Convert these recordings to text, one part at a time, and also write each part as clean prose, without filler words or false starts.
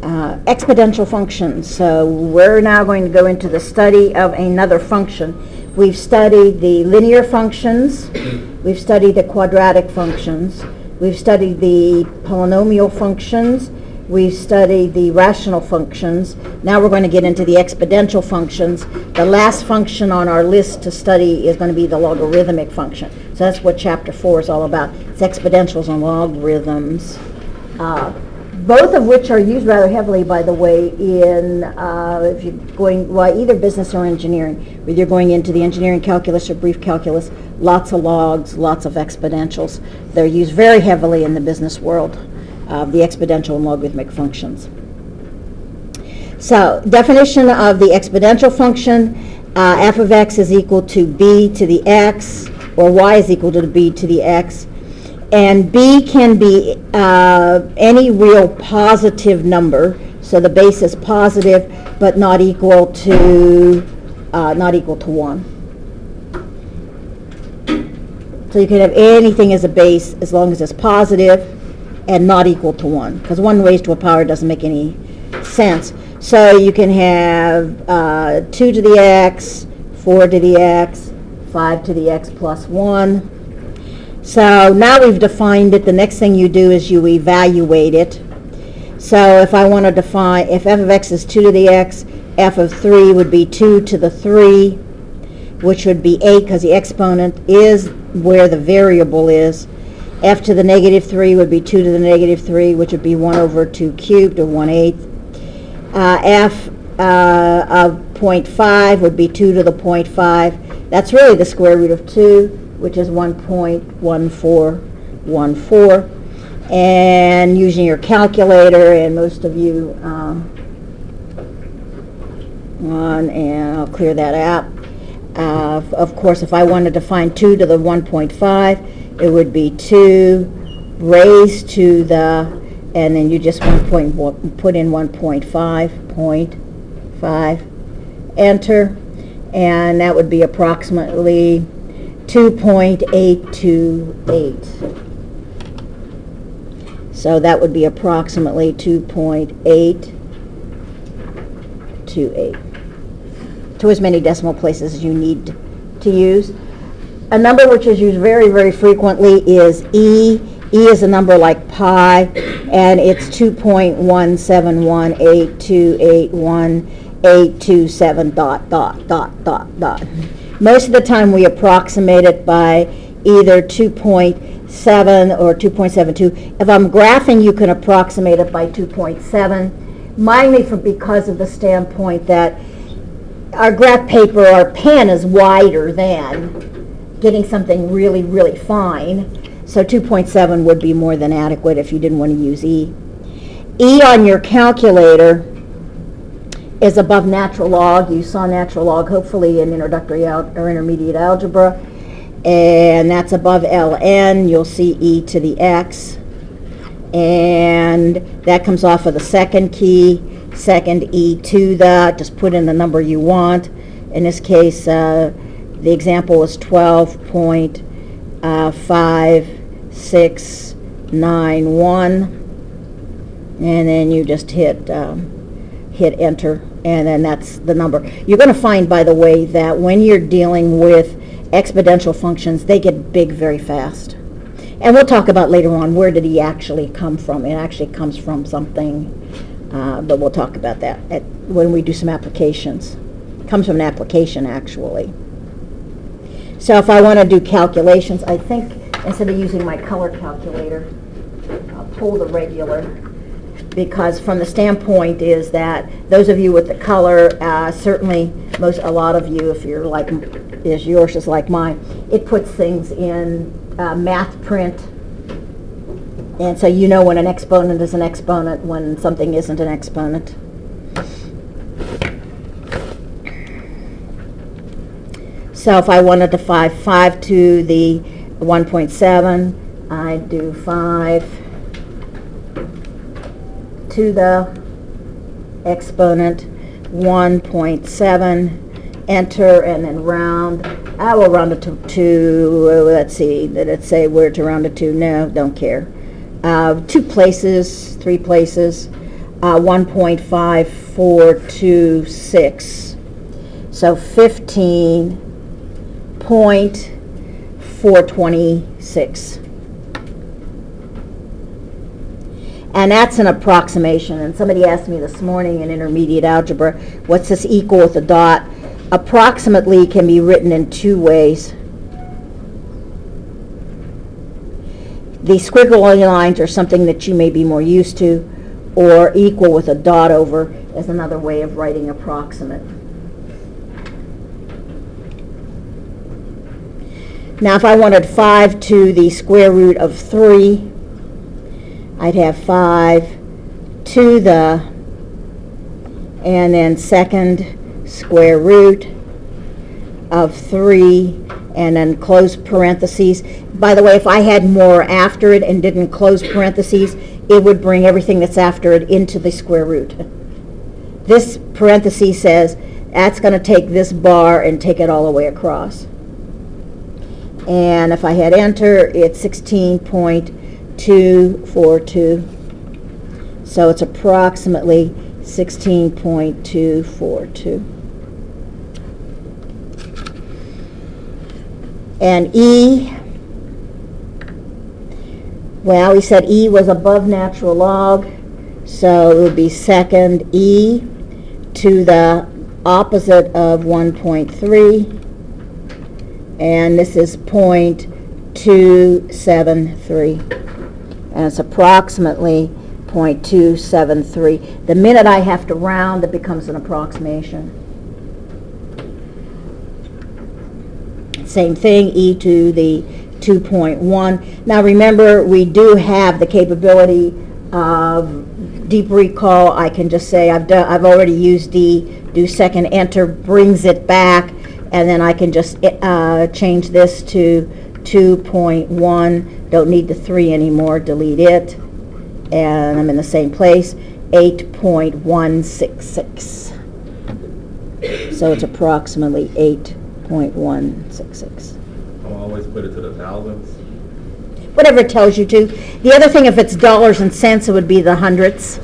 exponential functions. So we're now going to go into the study of another function. We've studied the linear functions, we've studied the quadratic functions, we've studied the polynomial functions, we've studied the rational functions. Now we're going to get into the exponential functions. The last function on our list to study is going to be the logarithmic function. So that's what chapter 4 is all about. It's exponentials and logarithms. Both of which are used rather heavily, by the way, in if you're going, well, either business or engineering. Whether you're going into the engineering calculus or brief calculus, lots of logs, lots of exponentials. They're used very heavily in the business world, the exponential and logarithmic functions. So, definition of the exponential function, f of x is equal to b to the x, or y is equal to b to the x. And b can be any real positive number, so the base is positive, but not equal to 1. So you can have anything as a base as long as it's positive and not equal to 1, because 1 raised to a power doesn't make any sense. So you can have 2 to the x, 4 to the x, 5 to the x plus 1. So now we've defined it. The next thing you do is you evaluate it. So if I want to define, if f of x is 2 to the x, f of 3 would be 2 to the 3, which would be 8, because the exponent is where the variable is. F to the negative 3 would be 2 to the negative 3, which would be 1 over 2 cubed, or 1/8. F of 0.5 would be 2 to the 0.5. That's really the square root of 2, which is 1.1414. And using your calculator, and most of you, and I'll clear that out. Of course, if I wanted to find 2 to the 1.5, it would be 2 raised to the, and then you just put in 1.5, enter, and that would be approximately 2.828. So that would be approximately 2.828. To as many decimal places as you need to use. A number which is used very, very frequently is E. E is a number like pi, and it's 2.1718281.827 ... Most of the time we approximate it by either 2.7 or 2.72. If I'm graphing, you can approximate it by 2.7, mainly because of the standpoint that our graph paper, our pen is wider than getting something really, really fine. So 2.7 would be more than adequate if you didn't want to use E. E on your calculator is above natural log. You saw natural log hopefully in introductory or intermediate algebra, and that's above ln. You'll see e to the x, and that comes off of the second key, second e to the, just put in the number you want. In this case, the example is 12.5691, and then you just hit enter, and then that's the number. You're going to find, by the way, that when you're dealing with exponential functions, they get big very fast. And we'll talk about later on, where did he actually come from? It actually comes from something, but we'll talk about that when we do some applications. It comes from an application, actually. So if I want to do calculations, I think instead of using my color calculator, I'll pull the regular, because from the standpoint is that those of you with the color, certainly a lot of you, if you're like, yours is like mine, it puts things in math print, and so you know when an exponent is an exponent, when something isn't an exponent. So if I wanted to find 5 to the 1.7, I do 5 to the exponent 1.7, enter, and then round. I will round it to let's see, did it say where to round it to? No, don't care. 2 places, 3 places. 1.5426. So 15.426. And that's an approximation. And somebody asked me this morning in intermediate algebra, what's this equal with a dot? Approximately can be written in two ways. The squiggly lines are something that you may be more used to, or equal with a dot over is another way of writing approximate. Now if I wanted 5 to the square root of 3, I'd have 5 to the, and then second square root of 3, and then close parentheses. By the way, if I had more after it and didn't close parentheses, it would bring everything that's after it into the square root. This parenthesis says that's going to take this bar and take it all the way across. And if I had enter, it's 16.242. So it's approximately 16.242. And E, well, we said E was above natural log, so it would be second E to the opposite of 1.3, and this is 0.273, and it's approximately 0.273. The minute I have to round, it becomes an approximation. Same thing, E to the 2.1. Now remember, we do have the capability of deep recall. I can just say I've already used D, do second enter, brings it back, and then I can just change this to 2.1. Don't need the 3 anymore, delete it, and I'm in the same place, 8.166. So it's approximately 8.166. I'll always put it to the thousands. Whatever it tells you to. The other thing, if it's dollars and cents, it would be the hundredths.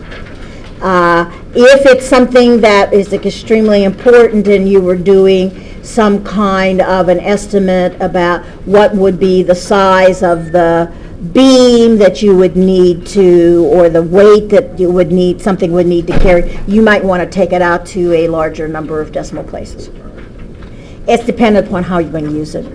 If it's something that is extremely important and you were doing some kind of an estimate about what would be the size of the beam that you would need to, or the weight that you would need, something would need to carry, you might want to take it out to a larger number of decimal places. It's dependent upon how you're going to use it.